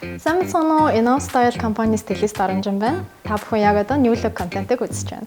Сайн мэцэн үү? Enough Style компани стилист Оранжин байна. Та бүхэн яг одоо new look контентыг үзэж байна.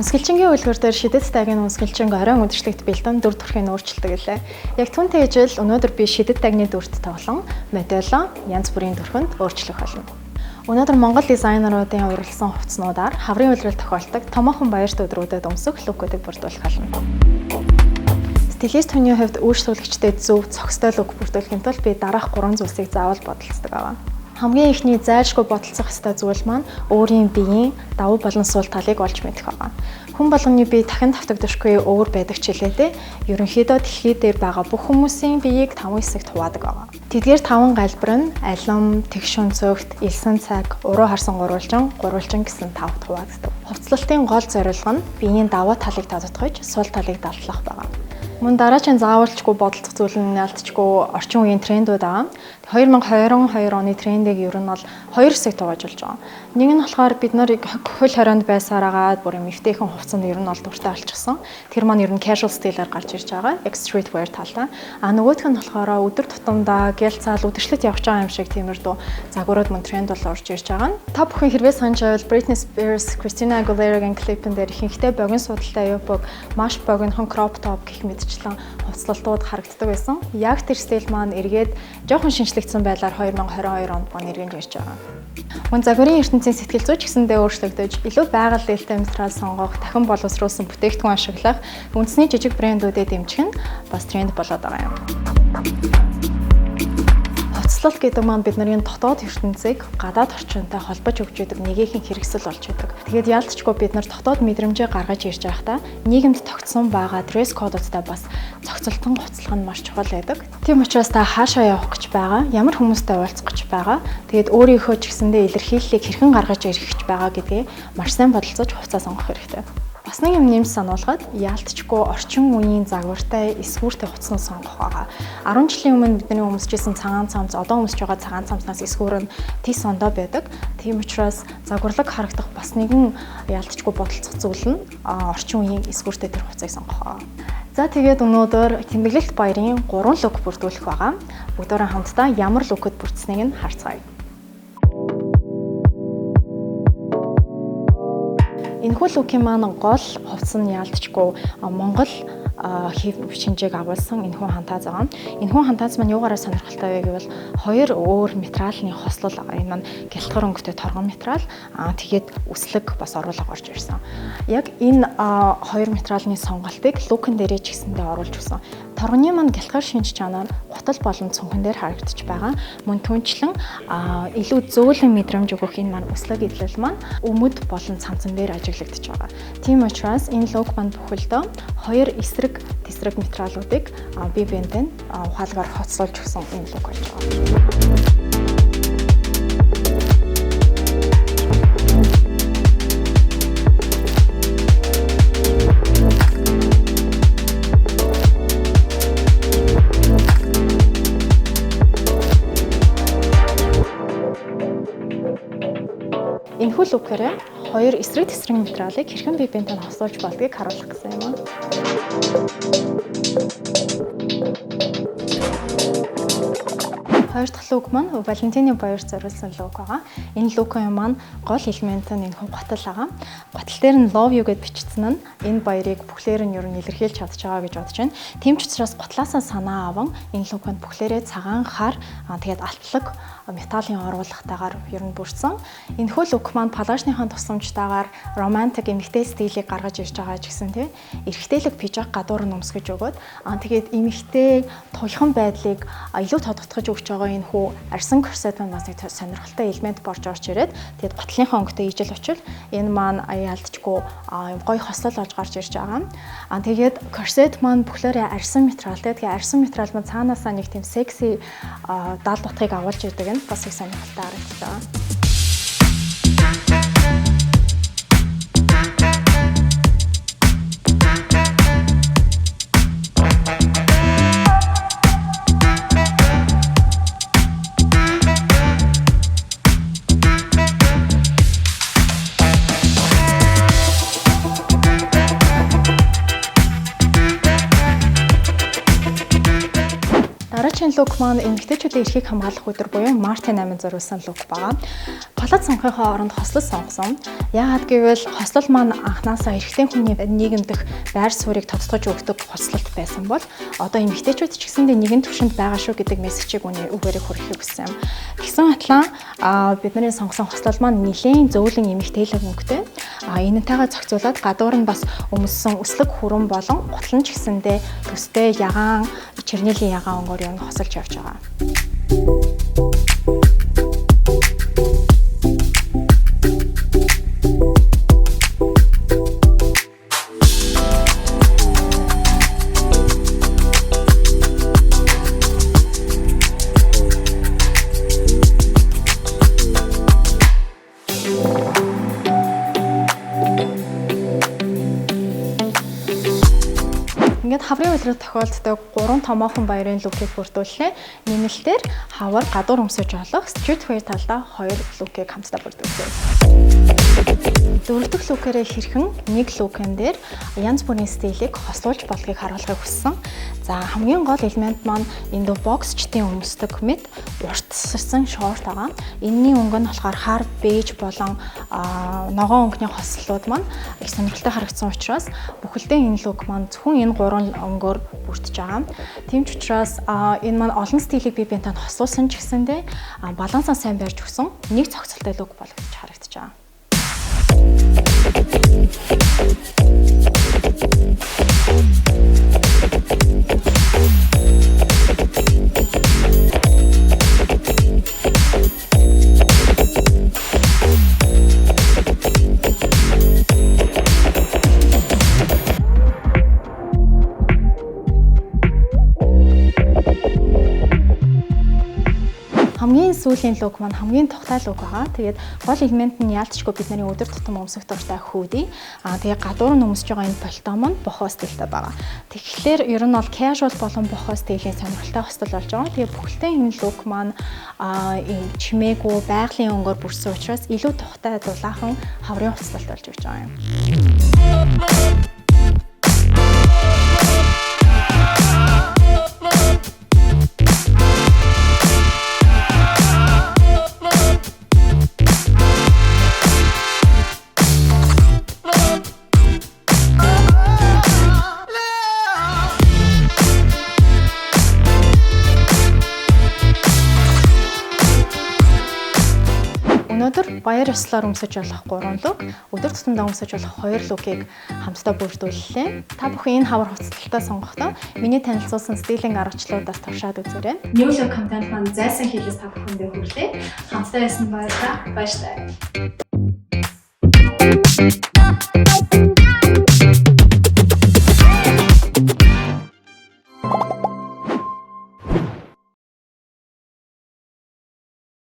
Үнсгэлжингийн үлгэр дээр шидэт тагны үнсгэлжинг оройн үдшилтэд бэлдэн дүр төрхийн өөрчлөлтөг гэлээ. Яг түүнтэй ижил өнөөдөр би шидэт тагны дүрт тоглон модельо янз бүрийн төрхөнд өөрчлөх болно. Өнөөдөр Монгол дизайнеруудын урилсан хувцснуудаар хаврын үлрэл тохиолдог томоохон баярт өдрүүдэд өмсөх лукуудыг бүрдүүлэх болно. Стилист хүний хувьд үйлчлүүлэгчдэд зөв цогцтой лук бүрдүүлэхийн тулд би дараах 3 зүйлсийг заавал бодолцдог аваа. Хамгийн ихний зайлшгүй бодолцох ёстой зүйл маань өөрийн биеийн давуу болон сул талыг олж мэдэх байгаа. Хүн болгоны бие дахин давтагдахгүй өөр байдаг ч хэлээдээ ерөнхийдөө дэлхий дээр байгаа бүх хүмүүсийн биеийг 5 хэсэгт хуваадаг байгаа. Тэдгээр 5 галбар нь алим, тэгшүн цогт, элсэн цаг, уруу харсан гурвалжин гэсэн 5-т хуваагддаг. Хувцлалтын гол зорилго нь биеийн давуу талыг тодотгож, сул талыг далдлах байгаа. Мөн дараагийн заавалчгүй бодолцох зүйл нь ялцчгүй орчин үеийн трендүүд байгаа. 2022 оны трендийг ер нь бол 2 хэсэгт хуваажуулж байгаа. Нэг нь болохоор бид нарыг хөл хорионд байсаар агаад бүр мөвтэйхэн хувцсанд ер нь бол дуртай болчихсон. Тэр маань ер нь casual стилээр гарч ирж байгаа. Streetwear талаа. Нөгөөх нь болохоор өдөр тутамдаа гялцаал үдшилтэд явж байгаа юм шиг тиймэрдүү загварууд мөн тренд бол орж ирж байгаа. Та бүхэн хэрвээ санаж байвал Britney Spears, Christina Aguilera-гийн клипэн дээр ихэнхдээ богино судалтай юбок, маш богинохон crop top гэх мэтчлэн хувцлалтууд харагддаг байсан. Яг тэр стил маань эргээд жоохон шинжлэгдсэн байдлаар 2022 онд бон эргэж ирж байгаа. Мөн загварын ертөнцийн сэтгэл зүйч гэсэндээ өөрчлөгдөж, илүү байгаль дээлтэй материал сонгох, дахин боловсруулсан бүтээгдэхүүн ашиглах, үндэсний жижиг брэндүүдэд дэмжих нь бас тренд болоод байгаа юм. Хувцлалт гэдэг маань бидний дотоод ертөнцийг гадаад орчинтой холбож өгч идэг нэгэн хэрэгсэл болж идэг. Тэгээд яалтчгүй бид нар дотоод мэдрэмжээ гаргаж ирж байхдаа нийгэмд тогтсон байгаа дресс кодуудтай бас цогцолтон хувцлах нь маш чухал байдаг. Тийм учраас та хаашаа явах гэж байгаа, ямар хүмүүстэй уулзах гэж байгаа, тэгээд өөрийнхөө ч гэсэндээ илэрхийллийг хэрхэн гаргаж ирэх гэж байгаа гэдгийг маш сайн бодолцож хувцас сонгох хэрэгтэй. Бас нэг юм нэмж сануулгаад яалтчгүй орчин үеийн загвартай эсгүүртэй хувцсан сонгох байгаа. 10 жилийн өмнө бидний өмсөжсэн цагаан цамц одоо өмсөж байгаа цагаан цамцнаас эсгүүр нь тис ондоо байдаг. Тийм учраас загварлаг харагдах бас нэгэн яалтчгүй бодолцох зүйл нь орчин үеийн эсгүүртэй тэр хувцсыг сонгох байгаа. За тэгээд өнөөдөр тэмдэглэлт баярын 3 лук бүрдүүлэх байгаа. Бүгдээрээ хамтдаа ямар лукуд бүрдсэнийг нь харцгаая. Энэхүү лукийн маань гол хувцас нь яалтчгүй Монгол шинжээг агуулсан энэхүү хантаз байгаа. Энэхүү хантаз маань юугаараа сонирхолтой вэ гэвэл 2 өөр материалын хослол байгаа. Энэ маань гялтгар өнгөтэй торгон материал, тэгээд үслэг бас оруулаг орж ирсэн. Яг энэ 2 материалын сонголтыг лукэн дээрээ ч гэсэндээ оруулж өгсөн. Торгоны маань гялтгар шинж чанар гутал болон цүнхэн дээр харагдаж байгаа. Мөн түнчлэн илүү зөөлөн мэдрэмж өгөх энэ маань үслэг идэл маань өмд болон цамцан дээр ажиглагдаж байгаа. Тийм учраас энэ лук маань бүхэлдээ 2 эсрэг тесрэг материалуудыг бие биентэй ухаалгаар хоцлуулж өгсөн энэ лук болж байгаа. Энэхүү лукээрээ 2 эсрэг тесрэг материалыг хэрхэн бие биентэй хослуулж болдгийг харуулах гэсэн юм аа. Хоёр дахь лук маань Валентины баярт зориулсан лук байгаа. Энэ лукын маань гол элемент нь энэ гутал байгаа. Гутал дээр нь love you гэд бичсэн нь энэ баярыг бүхлээр нь ер нь илэрхийлж чадж байгаа гэж бодож байна. Тийм ч учраас гутлаасаа санаа аван энэ луканд бүхлээрээ цагаан хар тэгээд алтлаг металлын оруулагтайгаар ер нь бүрдсэн. Энэхүү лук маань палашныхаа тусламжтайгаар романтик эмэгтэй стилийг гаргаж ирж байгаа ч гэсэн тийм эрэгтэйлэг пижак гадуур нь өмсгөж өгөөд тэгээд эмэгтэй туяхан байдлыг илүү тодотгож өгч байгаа энэ хүү арьсан корсет маань бас нэг сонирхолтой элемент борж орж ирээд тэгээд готлынхаа өнгөтэй ижил очил энэ маань яалтчгүй гоё хослол олж гарч ирж байгаа. Тэгээд корсет маань бүхлээрээ арьсан материалтай. Тэгээд арьсан материал маань цаанаасаа нэг тийм секси даал дутхыг агуулж идэг нь бас их сонирхолтой харагдсан. лук маань эмэгтэйчүүдийн эрхийг хамгаалах өдөр буюу Мартын 8 зориулсан лук байгаа. Палат сонгохын оронд хослол сонгосон. Яагаад гэвэл хослол маань анхнаасаа эрэгтэй хүний нийгэм дэх байр суурийг тодтогч өгдөг хослолт байсан бол одоо эмэгтэйчүүд ч гэсэндээ нэгэн түвшинд байгаа шүү гэдэг мессежийг үгээр хүргэхийг хүссэн юм. Тэгсэн атлаа бидний сонгосон хослол маань нэлийн зөөлөн эмэгтэйлэг өнгөтэй. Энэнтэйгээ зохицуулаад гадуур нь бас өмссөн өслөг хүрэн болон гутлан ч гэсэндээ төстэй ягаан чернэлийн ягаан өнгөөр юм хосолж явж байгаа. Ингээд хаврын үйлрэл тохиолддог 3 томоохон баярын лукийг бүрдүүллээ. Нэмэлтээр хавар гадуур өмсөж олох streetwear талдаа 2 лукийг хамтдаа бүрдүүлсэн. Дөрөвдөх лукээрээ хэрхэн нэг лукэн дээр янз бүрийн стилийг хослуулж болхийг харуулахыг хүссэн. За хамгийн гол элемент маань энэ боксчдын өмсдөг мэд уртсарсан шорт байгаа. Энэний өнгө нь болохоор хар бэж болон ногоон өнгөний хослолууд маань их сонирхолтой харагдсан учраас бүхэлдээ энэ лук маань зөвхөн энэ 3 өнгөөр бүрдэж байгаа. Тийм ч учраас энэ маань олон стилийг бие биенээ хослуулсан ч гэсэндээ балансаа сайн барьж өгсөн нэг цогцолтой лук болгож харагдаж байгаа. Хамгийн сүүлийн лук маань хамгийн тухтай лук байгаа. Тэгээд гол элемент нь яалтчгүй бидний өдөр тутам өмсөх дуртай хүүдий. Тэгээд гадуур нь өмсөж байгаа энэ пальто маань бохоо стилтэй байгаа. Тэгэхээр ер нь бол casual болон бохоо стилийн сонирхолтой хостол болж байгаа. Тэгээд бүхэлдээ энэ лук маань чимээгүй байгалийн өнгөөр бүрсэн учраас илүү тухтай дулаахан хаврын хувцлалт болж өгч байгаа юм. Өнөөдөр баяр ёслоор өмсөж болох 3 лук, өдөр тутамдаа өмсөж болох 2 лукийг хамтдаа бүрдүүллээ. Та бүхэн энэ хавар хувцасталтаа сонгохдоо миний танилцуулсан стилийн аргачлалуудаас туршаад үзээрэй. New look контент маань зайсан хэлээс та бүхэндээ хүрлээ. Хамтдаа ясна баярлалаа. Баярлалаа.